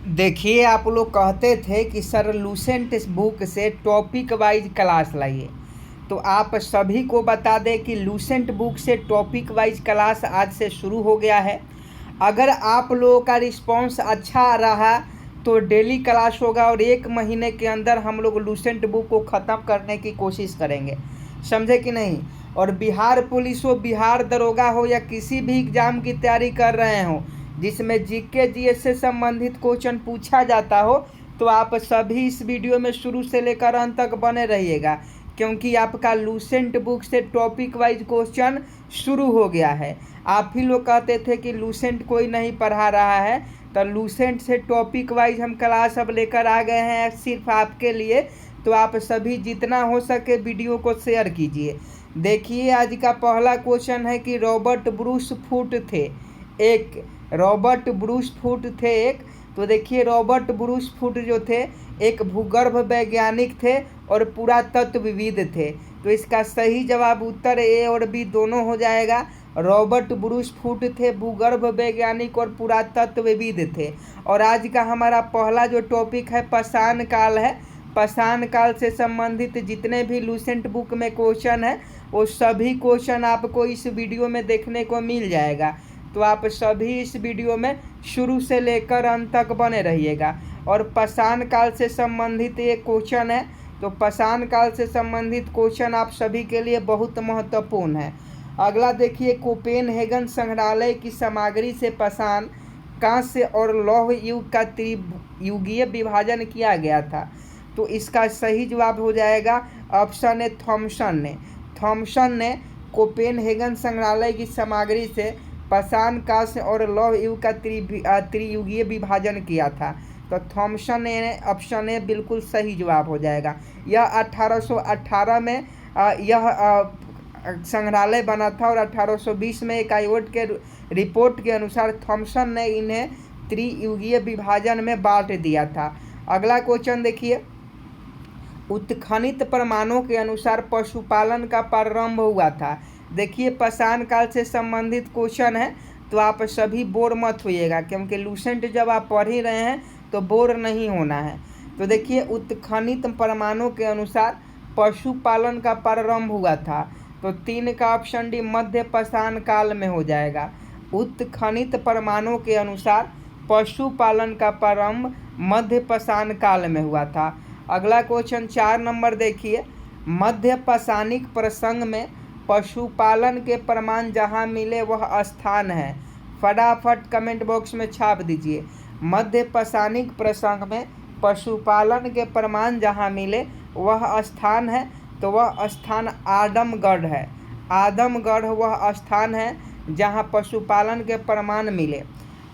देखिए, आप लोग कहते थे कि सर लूसेंट बुक से टॉपिक वाइज क्लास लाइए, तो आप सभी को बता दें कि लूसेंट बुक से टॉपिक वाइज क्लास आज से शुरू हो गया है। अगर आप लोगों का रिस्पांस अच्छा रहा तो डेली क्लास होगा और 1 महीने के अंदर हम लोग लूसेंट बुक को ख़त्म करने की कोशिश करेंगे, समझे कि नहीं। और बिहार पुलिस हो, बिहार दरोगा हो या किसी भी एग्ज़ाम की तैयारी कर रहे हो जिसमें जीके जीएस से संबंधित क्वेश्चन पूछा जाता हो, तो आप सभी इस वीडियो में शुरू से लेकर अंत तक बने रहिएगा, क्योंकि आपका लूसेंट बुक से टॉपिक वाइज क्वेश्चन शुरू हो गया है। आप ही लोग कहते थे कि लूसेंट कोई नहीं पढ़ा रहा है, तो लूसेंट से टॉपिक वाइज हम क्लास अब लेकर आ गए हैं सिर्फ आपके लिए। तो आप सभी जितना हो सके वीडियो को शेयर कीजिए। देखिए, आज का पहला क्वेश्चन है कि रॉबर्ट ब्रूस फुट थे एक। रॉबर्ट ब्रूस फुट थे एक। तो देखिए, रॉबर्ट ब्रूस फुट जो थे एक भूगर्भ वैज्ञानिक थे और पुरातत्वविद थे। तो इसका सही जवाब उत्तर ए और बी दोनों हो जाएगा। रॉबर्ट ब्रूस फुट थे, भूगर्भ वैज्ञानिक और पुरातत्वविद थे। और आज का हमारा पहला जो टॉपिक है पाषाण काल है। पाषाण काल से संबंधित जितने भी लूसेंट बुक में क्वेश्चन है वो सभी क्वेश्चन आपको इस वीडियो में देखने को मिल जाएगा। तो आप सभी इस वीडियो में शुरू से लेकर अंत तक बने रहिएगा। और पाषाण काल से संबंधित ये क्वेश्चन है, तो पाषाण काल से संबंधित क्वेश्चन आप सभी के लिए बहुत महत्वपूर्ण है। अगला देखिए, कोपेनहेगन संग्रहालय की सामग्री से पाषाण, कांस्य और लौह युग का त्रियुगीय विभाजन किया गया था। तो इसका सही जवाब हो जाएगा ऑप्शन ए थॉमसन ने। थॉमसन ने कोपेनहेगन संग्रहालय की सामग्री से पाषाण, कांस्य और लौह युग का त्रियुगीय विभाजन किया था। तो थॉमसन ने ऑप्शन ए बिल्कुल सही जवाब हो जाएगा। यह 1818 में यह संग्रहालय बना था और 1820 में एक आयोग के रिपोर्ट के अनुसार थॉमसन ने इन्हें त्रियुगीय विभाजन में बांट दिया था। अगला क्वेश्चन देखिए, उत्खनित प्रमाणों के अनुसार पशुपालन का प्रारंभ हुआ था। देखिए, पाषाण काल से संबंधित क्वेश्चन है, तो आप सभी बोर मत होइएगा, क्योंकि लूसेंट जब आप पढ़ ही रहे हैं तो बोर नहीं होना है। तो देखिए, उत्खनित प्रमाणों के अनुसार पशुपालन का प्रारंभ हुआ था। तो 3 का ऑप्शन डी मध्य पाषाण काल में हो जाएगा। उत्खनित प्रमाणों के अनुसार पशुपालन का प्रारंभ मध्य पाषाण काल में हुआ था। अगला क्वेश्चन 4 नंबर देखिए, मध्य पाषाणिक प्रसंग में पशुपालन के प्रमाण जहां मिले वह स्थान है। फटाफट कमेंट बॉक्स में छाप दीजिए। मध्य पाषाणिक प्रसंग में पशुपालन के प्रमाण जहां मिले वह स्थान है, तो वह स्थान आदमगढ़ है। आदमगढ़ वह स्थान है जहां पशुपालन के प्रमाण मिले।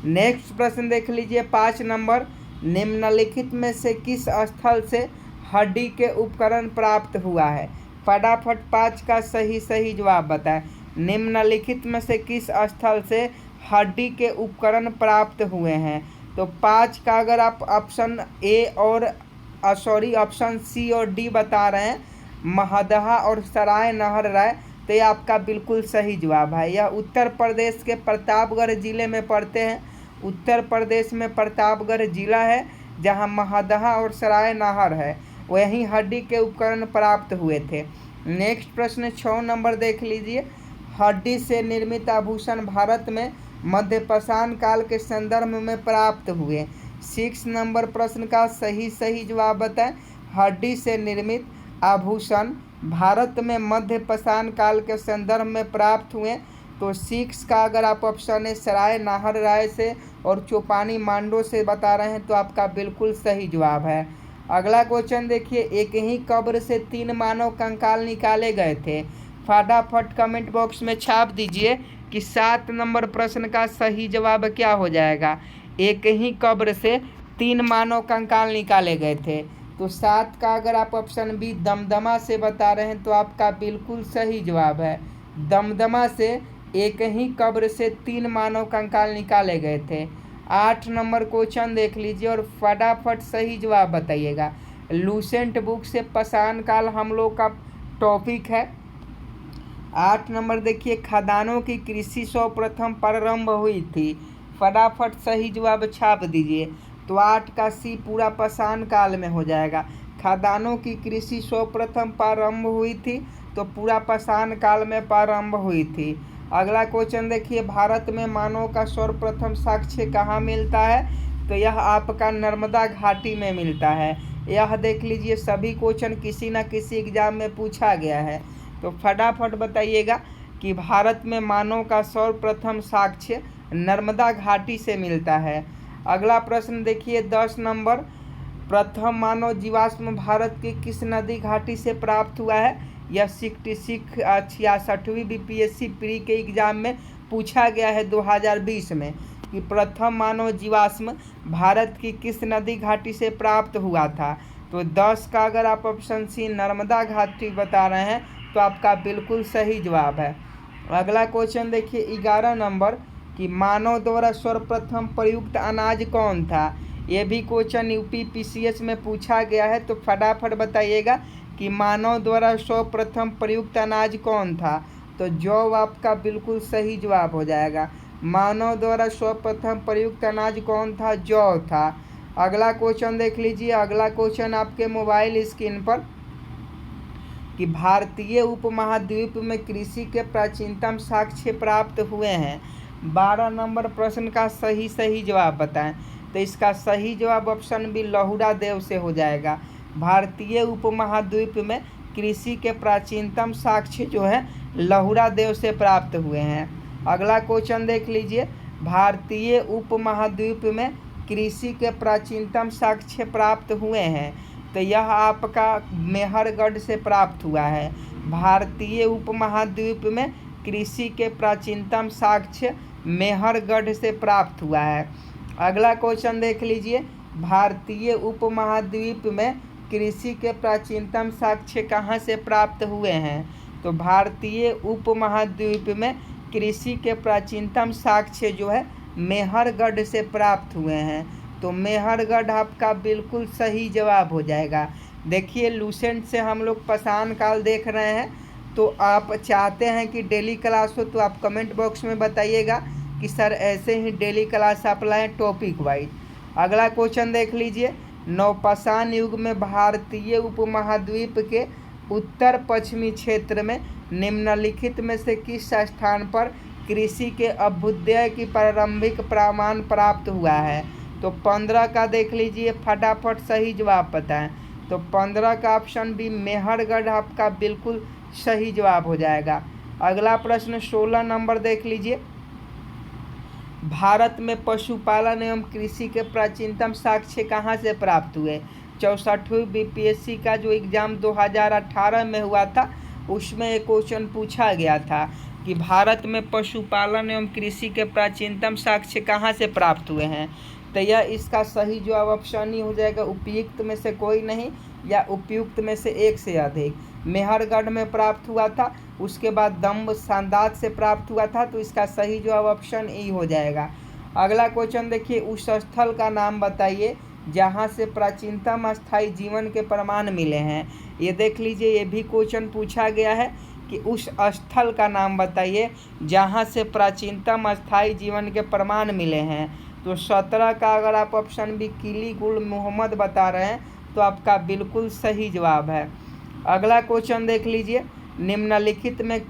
नेक्स्ट प्रश्न देख लीजिए, 5 नंबर, निम्नलिखित में से किस स्थल से हड्डी के उपकरण प्राप्त हुआ है। फटाफट 5 का सही जवाब बताएं। निम्नलिखित में से किस स्थल से हड्डी के उपकरण प्राप्त हुए हैं। तो 5 का अगर आप ऑप्शन ए और ऑप्शन सी और डी बता रहे हैं, महदहा और सराय नहर राय, तो ये आपका बिल्कुल सही जवाब है। यह उत्तर प्रदेश के प्रतापगढ़ जिले में पड़ते हैं। उत्तर प्रदेश में प्रतापगढ़ जिला है जहां महदहा और सराय नहर है, वहीं हड्डी के उपकरण प्राप्त हुए थे। नेक्स्ट प्रश्न 6 नंबर देख लीजिए, हड्डी से निर्मित आभूषण भारत में मध्य पाषाण काल के संदर्भ में प्राप्त हुए। 6 नंबर प्रश्न का सही जवाब बताएं। हड्डी से निर्मित आभूषण भारत में मध्य पाषाण काल के संदर्भ में प्राप्त हुए। तो 6 का अगर आप ऑप्शन है सराय नाहर राय से और चौपानी मांडो से बता रहे हैं, तो आपका बिल्कुल सही जवाब है। अगला क्वेश्चन देखिए, एक ही कब्र से 3 मानव कंकाल निकाले गए थे। फटाफट कमेंट बॉक्स में छाप दीजिए कि 7 नंबर प्रश्न का सही जवाब क्या हो जाएगा। एक ही कब्र से 3 मानव कंकाल निकाले गए थे। तो 7 का अगर आप ऑप्शन बी दमदमा से बता रहे हैं, तो आपका बिल्कुल सही जवाब है। दमदमा से एक ही कब्र से 3 मानव कंकाल निकाले गए थे। 8 नंबर क्वेश्चन देख लीजिए और फटाफट सही जवाब बताइएगा। लूसेंट बुक से पाषाण काल हम लोग का टॉपिक है। 8 नंबर देखिए, खदानों की कृषि सर्वप्रथम प्रारंभ हुई थी। फटाफट सही जवाब छाप दीजिए। तो 8 का सी पूरा पाषाण काल में हो जाएगा। खदानों की कृषि सर्वप्रथम प्रारंभ हुई थी, तो पूरा पाषाण काल में प्रारंभ हुई थी। अगला क्वेश्चन देखिए, भारत में मानव का सर्वप्रथम साक्ष्य कहाँ मिलता है? तो यह आपका नर्मदा घाटी में मिलता है। यह देख लीजिए, सभी क्वेश्चन किसी न किसी एग्जाम में पूछा गया है। तो फटाफट बताइएगा कि भारत में मानव का सर्वप्रथम साक्ष्य नर्मदा घाटी से मिलता है। अगला प्रश्न देखिए 10 नंबर, प्रथम मानव जीवाश्म भारत की किस नदी घाटी से प्राप्त हुआ है? यह 66वीं बीपीएससी प्री के एग्जाम में पूछा गया है 2020 में कि प्रथम मानव जीवाश्म भारत की किस नदी घाटी से प्राप्त हुआ था। तो 10 का अगर आप ऑप्शन सी नर्मदा घाटी बता रहे हैं तो आपका बिल्कुल सही जवाब है। अगला क्वेश्चन देखिए 11 नंबर कि मानव द्वारा सर्वप्रथम प्रयुक्त अनाज कौन था? ये भी क्वेश्चन यूपी पीसीएस में पूछा गया है। तो फटाफट बताइएगा कि मानव द्वारा सर्वप्रथम प्रयुक्त अनाज कौन था? तो जौ आपका बिल्कुल सही जवाब हो जाएगा। मानव द्वारा सर्वप्रथम प्रयुक्त अनाज कौन था? जौ था। अगला क्वेश्चन देख लीजिए, अगला क्वेश्चन आपके मोबाइल स्क्रीन पर कि भारतीय उपमहाद्वीप में कृषि के प्राचीनतम साक्ष्य प्राप्त हुए हैं। 12 नंबर प्रश्न का सही जवाब बताएं। तो इसका सही जवाब ऑप्शन बी लहुरा देव से हो जाएगा। भारतीय उपमहाद्वीप में कृषि के प्राचीनतम साक्ष्य जो है लहुरा देव से प्राप्त हुए हैं। अगला क्वेश्चन देख लीजिए, भारतीय उपमहाद्वीप में कृषि के प्राचीनतम साक्ष्य प्राप्त हुए हैं। तो यह आपका मेहरगढ़ से प्राप्त हुआ है। भारतीय उपमहाद्वीप में कृषि के प्राचीनतम साक्ष्य मेहरगढ़ से प्राप्त हुआ है। अगला क्वेश्चन देख लीजिए, भारतीय उपमहाद्वीप में कृषि के प्राचीनतम साक्ष्य कहाँ से प्राप्त हुए हैं? तो भारतीय उपमहाद्वीप में कृषि के प्राचीनतम साक्ष्य जो है मेहरगढ़ से प्राप्त हुए हैं। तो मेहरगढ़ आपका बिल्कुल सही जवाब हो जाएगा। देखिए, लूसेंट से हम लोग पाषाण काल देख रहे हैं। तो आप चाहते हैं कि डेली क्लास हो तो आप कमेंट बॉक्स में बताइएगा कि सर ऐसे ही डेली क्लास आप लाएँ टॉपिक वाइज। अगला क्वेश्चन देख लीजिए, नवपाषाण युग में भारतीय उपमहाद्वीप के उत्तर पश्चिमी क्षेत्र में निम्नलिखित में से किस स्थान पर कृषि के अभ्युदय की प्रारंभिक प्रमाण प्राप्त हुआ है? तो 15 का देख लीजिए, फटाफट सही जवाब बताएं। तो 15 का ऑप्शन बी मेहरगढ़ आपका बिल्कुल सही जवाब हो जाएगा। अगला प्रश्न 16 नंबर देख लीजिए, भारत में पशुपालन एवं कृषि के प्राचीनतम साक्ष्य कहाँ से प्राप्त हुए? 64वीं बीपीएससी का जो एग्ज़ाम 2018 में हुआ था उसमें एक क्वेश्चन पूछा गया था कि भारत में पशुपालन एवं कृषि के प्राचीनतम साक्ष्य कहाँ से प्राप्त हुए हैं। तो यह इसका सही जवाब ऑप्शन ही हो जाएगा, उपयुक्त में से कोई नहीं या उपयुक्त में से एक से अधिक। मेहरगढ़ में प्राप्त हुआ था, उसके बाद दम्ब सांदात से प्राप्त हुआ था। तो इसका सही जवाब ऑप्शन ई हो जाएगा। अगला क्वेश्चन देखिए, उस स्थल का नाम बताइए जहाँ से प्राचीनतम अस्थायी जीवन के प्रमाण मिले हैं। ये देख लीजिए, ये भी क्वेश्चन पूछा गया है कि उस स्थल का नाम बताइए जहाँ से प्राचीनतम अस्थायी जीवन के प्रमाण मिले हैं। तो 17 का अगर आप ऑप्शन बी किली गुल मोहम्मद बता रहे हैं तो आपका बिल्कुल सही जवाब है। अगला क्वेश्चन देख लीजिए, निम्नलिखित में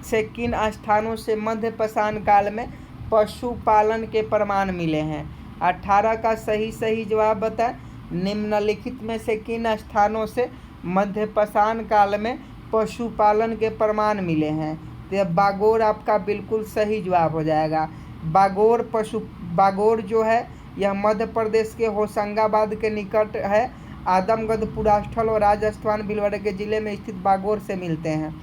से किन स्थानों से मध्य पाषाण काल में पशुपालन के प्रमाण मिले हैं? 18 का सही जवाब बताएं। निम्नलिखित में से किन स्थानों से मध्य पाषाण काल में पशुपालन के प्रमाण मिले हैं? तो बागोर आपका बिल्कुल सही जवाब हो जाएगा। बागोर जो है यह मध्य प्रदेश के होशंगाबाद के निकट है। आदमगढ़ पुरास्थल और राजस्थान भीलवाड़ा के ज़िले में स्थित बागोर से मिलते हैं।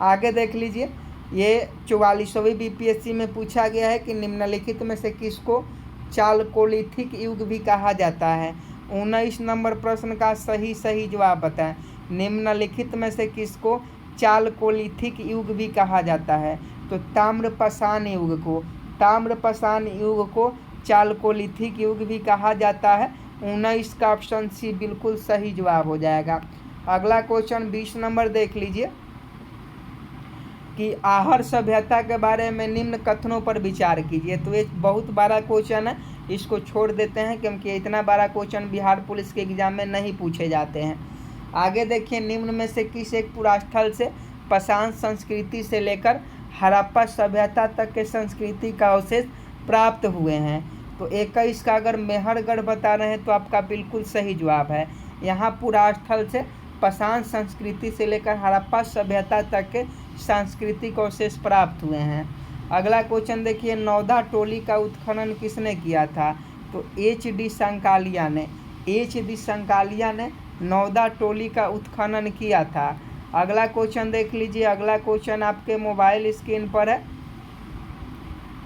आगे देख लीजिए, ये 44वीं बीपीएससी में पूछा गया है कि निम्नलिखित में से किसको चालकोलिथिक युग भी कहा जाता है। 19 नंबर प्रश्न का सही जवाब बताएं। निम्नलिखित में से किसको चालकोलिथिक युग भी कहा जाता है? तो ताम्रपाषाण युग को चालकोलिथिक युग भी कहा जाता है। 19 का ऑप्शन सी बिल्कुल सही जवाब हो जाएगा। अगला क्वेश्चन 20 नंबर देख लीजिए, कि आहर सभ्यता के बारे में निम्न कथनों पर विचार कीजिए। तो ये बहुत बड़ा क्वेश्चन है, इसको छोड़ देते हैं क्योंकि इतना बड़ा क्वेश्चन बिहार पुलिस के एग्जाम में नहीं पूछे जाते हैं। आगे देखिए, निम्न में से किस एक पुरास्थल से पाषाण संस्कृति से लेकर हड़प्पा सभ्यता तक के संस्कृति का अवशेष प्राप्त हुए हैं? तो 21 का अगर मेहरगढ़ बता रहे हैं तो आपका बिल्कुल सही जवाब है। यहाँ पुरास्थल से पाषाण संस्कृति से लेकर हड़प्पा सभ्यता तक के सांस्कृतिक अवशेष प्राप्त हुए हैं। अगला क्वेश्चन देखिए, नौदा टोली का उत्खनन किसने किया था? तो HD संकालिया ने। HD संकालिया ने नौदा टोली का उत्खनन किया था। अगला क्वेश्चन देख लीजिए, अगला क्वेश्चन आपके मोबाइल स्क्रीन पर है।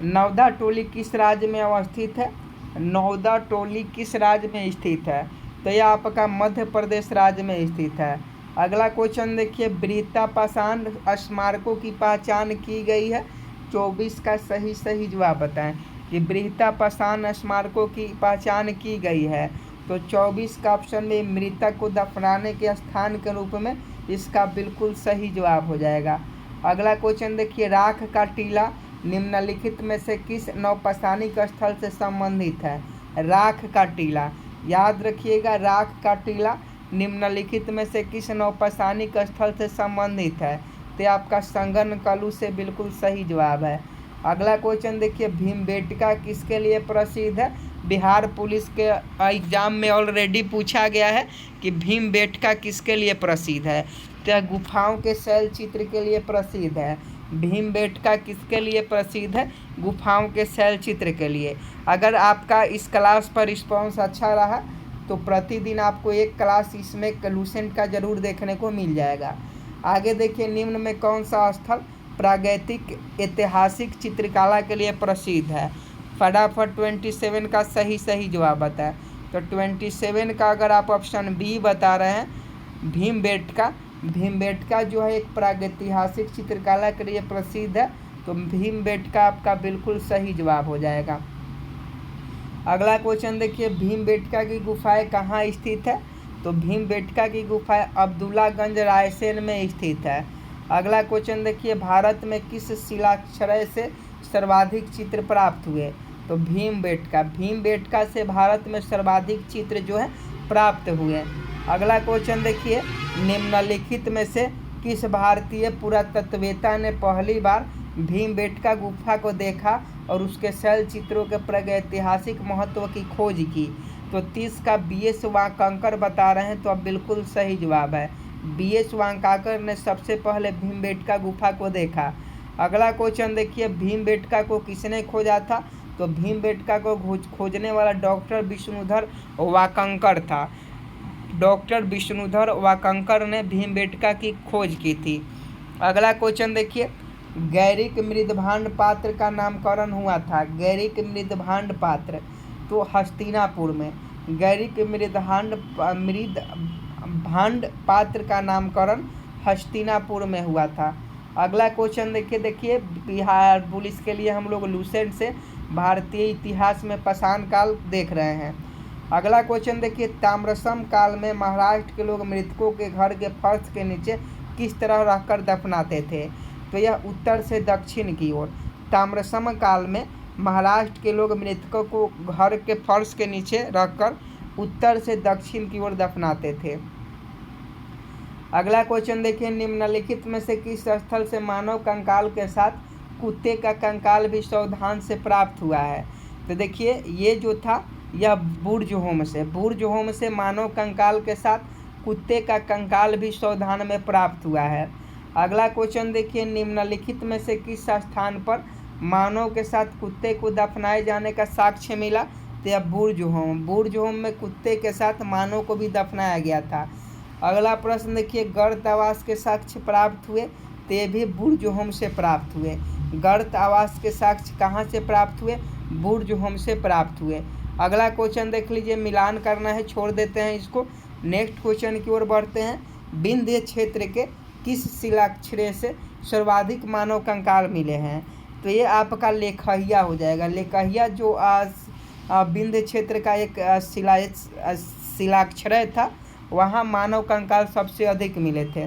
नौदा टोली किस राज्य में अवस्थित है? नौदा टोली किस राज्य में स्थित है? तो यह आपका मध्य प्रदेश राज्य में स्थित है। अगला क्वेश्चन देखिए, बृहत्ता पाषाण स्मारकों की पहचान की गई है। 24 का सही जवाब बताएं कि बृहत्ता पाषाण स्मारकों की पहचान की गई है। तो 24 का ऑप्शन में मृतक को दफनाने के स्थान के रूप में इसका बिल्कुल सही जवाब हो जाएगा। अगला क्वेश्चन देखिए, राख का टीला निम्नलिखित में से किस नौपसानिक स्थल से संबंधित है? राख का टीला, याद रखिएगा, राख का टीला निम्नलिखित में से किस नौपसानिक स्थल से संबंधित है? तो आपका संगनकलू से बिल्कुल सही जवाब है। अगला क्वेश्चन देखिए, भीमबेटका किसके लिए प्रसिद्ध है? बिहार पुलिस के एग्जाम में ऑलरेडी पूछा गया है कि भीमबेटका किसके लिए प्रसिद्ध है। तो गुफाओं के शैल चित्र के लिए प्रसिद्ध है। भीमबेटका किसके लिए प्रसिद्ध है? गुफाओं के शैल चित्र के लिए। अगर आपका इस क्लास पर रिस्पॉन्स अच्छा रहा तो प्रतिदिन आपको एक क्लास इसमें लूसेंट का जरूर देखने को मिल जाएगा। आगे देखिए, निम्न में कौन सा स्थल प्रागैतिक ऐतिहासिक चित्रकला के लिए प्रसिद्ध है? फटाफट 27 का सही जवाब बताएं। तो 27 का अगर आप ऑप्शन बी बता रहे हैं, भीमबेटका जो है एक प्रागैतिहासिक चित्रकला के लिए प्रसिद्ध है। तो भीमबेटका आपका बिल्कुल सही जवाब हो जाएगा। अगला क्वेश्चन देखिए, भीमबेटका की गुफाएं कहाँ स्थित है? तो भीमबेटका की गुफाएं अब्दुल्लागंज रायसेन में स्थित है। अगला क्वेश्चन देखिए, भारत में किस शिलाक्षर से सर्वाधिक चित्र प्राप्त हुए? तो भीमबेटका से भारत में सर्वाधिक चित्र जो है प्राप्त हुए। अगला क्वेश्चन देखिए, निम्नलिखित में से किस भारतीय पुरातत्ववेत्ता ने पहली बार भीमबेटका गुफा को देखा और उसके शैल चित्रों के प्रागैतिहासिक महत्व की खोज की? तो 30 का BS वांकाकर बता रहे हैं। तो अब बिल्कुल सही जवाब है, BS वांकाकर ने सबसे पहले भीमबेटका गुफा को देखा। अगला क्वेश्चन देखिए, भीमबेटका को किसने खोजा था? तो भीमबेटका को खोजने वाला डॉक्टर विष्णुधर वांकाकर था। डॉक्टर विष्णुधर वांकाकर ने भीमबेटका की खोज की थी। अगला क्वेश्चन देखिए, गैरिक मृदभांड पात्र का नामकरण हुआ था। गैरिक मृदभांड पात्र तो हस्तिनापुर में। गैरिक मृदभांड पात्र का नामकरण हस्तिनापुर में हुआ था। अगला क्वेश्चन देखिए, बिहार पुलिस के लिए हम लोग लूसेंट से भारतीय इतिहास में पाषाण काल देख रहे हैं। अगला क्वेश्चन देखिए, ताम्रसम काल में महाराष्ट्र के लोग मृतकों के घर के फर्श के नीचे किस तरह रखकर दफनाते थे? तो यह उत्तर से दक्षिण की ओर। ताम्रसम काल में महाराष्ट्र के लोग मृतकों को घर के फर्श के नीचे रखकर उत्तर से दक्षिण की ओर दफनाते थे। अगला क्वेश्चन देखिए, निम्नलिखित में से किस स्थल से मानव कंकाल के साथ कुत्ते का कंकाल भी सावधान से प्राप्त हुआ है? तो देखिए, ये जो था यह बुर्ज होम से मानव कंकाल के साथ कुत्ते का कंकाल भी सावधान में प्राप्त हुआ है। अगला क्वेश्चन देखिए, निम्नलिखित में से किस स्थान पर मानव के साथ कुत्ते को दफनाए जाने का साक्ष्य मिला? तो यह बुर्ज होम में कुत्ते के साथ मानव को भी दफनाया गया था। अगला प्रश्न देखिए, गर्त आवास के साक्ष्य प्राप्त हुए? तो ये भी बुर्ज होम से प्राप्त हुए। गर्त आवास के साक्ष्य कहाँ से प्राप्त हुए? बुर्ज होम से प्राप्त हुए। अगला क्वेश्चन देख लीजिए, मिलान करना है, छोड़ देते हैं इसको, नेक्स्ट क्वेश्चन की ओर बढ़ते हैं। विंध्य क्षेत्र के किस शिलाक्षर से सर्वाधिक मानव कंकाल मिले हैं? तो ये आपका लेखहिया हो जाएगा। लेखहिया जो विंध्य क्षेत्र का एक शिलाक्षर था, वहाँ मानव कंकाल सबसे अधिक मिले थे।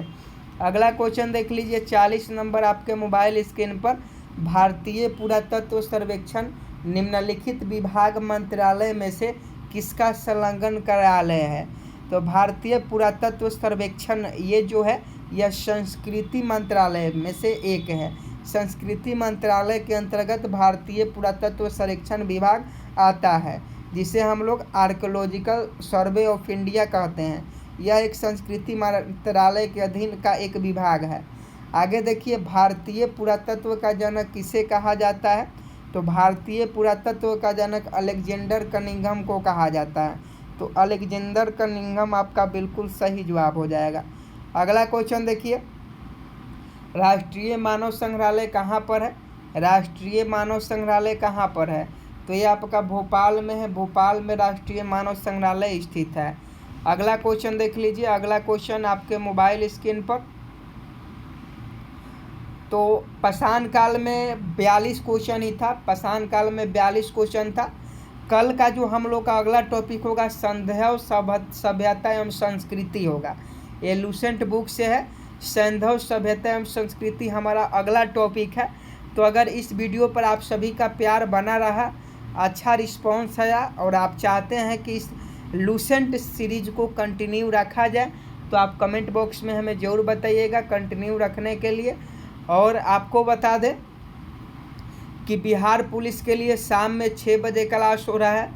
अगला क्वेश्चन देख लीजिए 40 नंबर आपके मोबाइल स्क्रीन पर। भारतीय पुरातत्व सर्वेक्षण निम्नलिखित विभाग मंत्रालय में से किसका संलग्न कार्यालय है? तो भारतीय पुरातत्व सर्वेक्षण ये जो है यह संस्कृति मंत्रालय में से एक है। संस्कृति मंत्रालय के अंतर्गत भारतीय पुरातत्व सर्वेक्षण विभाग आता है, जिसे हम लोग आर्कियोलॉजिकल सर्वे ऑफ इंडिया कहते हैं। यह एक संस्कृति मंत्रालय के अधीन का एक विभाग है। आगे देखिए, भारतीय पुरातत्व का जनक किसे कहा जाता है? तो भारतीय पुरातत्व का जनक अलेक्जेंडर कनिंघम को कहा जाता है। तो अलेक्जेंडर कनिंघम आपका बिल्कुल सही जवाब हो जाएगा। अगला क्वेश्चन देखिए, राष्ट्रीय मानव संग्रहालय कहाँ पर है? राष्ट्रीय मानव संग्रहालय कहाँ पर है? तो ये आपका भोपाल में है। भोपाल में राष्ट्रीय मानव संग्रहालय स्थित है। अगला क्वेश्चन देख लीजिए। अगला क्वेश्चन आपके मोबाइल स्क्रीन पर। तो पाषाण काल में 42 क्वेश्चन ही था। पाषाण काल में 42 क्वेश्चन था। कल का जो हम लोग का अगला टॉपिक होगा सैंधव सभ्यता एवं संस्कृति होगा। ये लूसेंट बुक से है। सैंधव सभ्यता एवं संस्कृति हमारा अगला टॉपिक है। तो अगर इस वीडियो पर आप सभी का प्यार बना रहा, अच्छा रिस्पॉन्स आया और आप चाहते हैं कि इस लूसेंट सीरीज को कंटिन्यू रखा जाए, तो आप कमेंट बॉक्स में हमें ज़रूर बताइएगा कंटिन्यू रखने के लिए। और आपको बता दें कि बिहार पुलिस के लिए शाम में 6 बजे क्लास हो रहा है,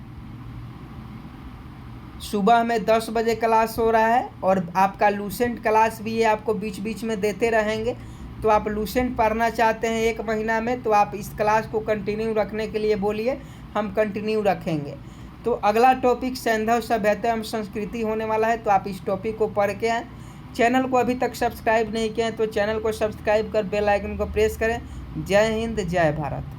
सुबह में 10 बजे क्लास हो रहा है, और आपका लूसेंट क्लास भी ये आपको बीच बीच में देते रहेंगे। तो आप लूसेंट पढ़ना चाहते हैं 1 महीना में, तो आप इस क्लास को कंटिन्यू रखने के लिए बोलिए, हम कंटिन्यू रखेंगे। तो अगला टॉपिक सैंधव सभ्यता एवं संस्कृति होने वाला है। तो आप इस टॉपिक को पढ़ के आएँ। चैनल को अभी तक सब्सक्राइब नहीं किए हैं तो चैनल को सब्सक्राइब कर बेल आइकन को प्रेस करें। जय हिंद, जय भारत।